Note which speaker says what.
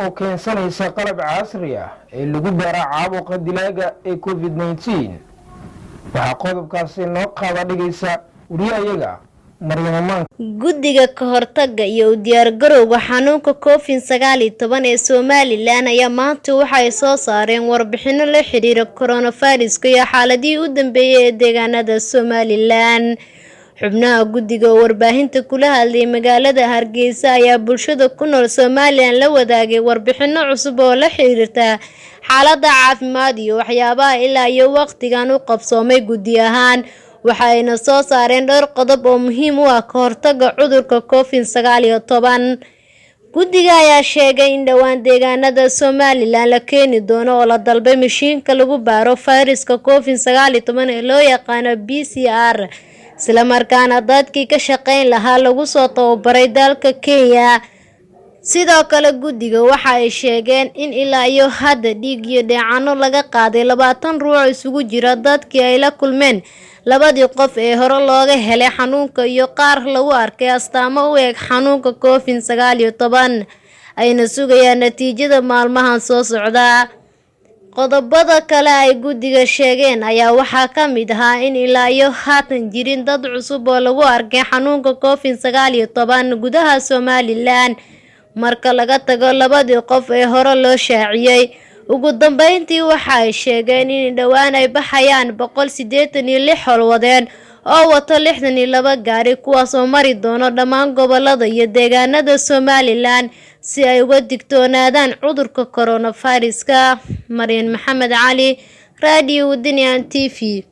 Speaker 1: oo keensanaysa qalab casri ah ee lagu baara caabuqa dilaaga ee COVID-19. waxaa qodobkaasi noo qaada dhigaysa wariyahayaga Maryam.
Speaker 2: Guddiga ka hortagga iyo u diyaargarowga xanuunka COVID-19 ee Somaliland ayaa maanta waxay soo saareen warbixino la xiriira coronavirus iyo xaaladii u dambeeyay ee deegaanada Somaliland. xubnaha guddiga oo warbaahinta kula hadlay magaalada Hargeysa ayaa bulshada ku nool Somaliland la wadaagay warbixino cusub oo la xiriirta xaaladda caafimaad iyo waxyaabaha ilaa iyo waqtigan u qabsoomay guddi ahaan. waxayna soo saareen dhowr qodob oo muhiim u ah ka hortagga cudurka COVID-19. guddiga ayaa sheegay in dhawaan deegaanada Somaliland la keeni doono oo la dalbay mashiinka lagu baaro fayraska COVID-19 ee loo yaqaan PCR, isla markaana dadkii ka shaqeyn lahaa lagu soo tababaray dalka Kenya. sidoo kale guddiga waxa ay sheegeen in ilaa iyo hadda dhiig iyo dheecaano laga qaaday 20 ruux isugu jira dadkii ay la kulmeen labadii qof ee hore looga helay xanuunka iyo qaar lagu arkay astaamo u eg xanuunka COVID-19 ayna sugayaan natiijada maalmahan soo socda. qodobada kale ay guddiga sheegeen ayaa waxaa ka mid ah in ilaa iyo haatan jirin dad cusub oo lagu arkay xanuunka COVID-19 gudaha Somaliland marka laga tago labadii qof ee hore loo shaaciyay. ugu dambeyntii waxa ay sheegeen in dhawaan ay baxayaan 186 howlwadeen oo wato 62 gaari kuwaas oo mari doono dhammaan gobolada iyo deegaanada Somaliland si ay uga digtoonaadaan cudurka coronavirus. Maryam Maxamed Cali, Radio Wadaniyan TV.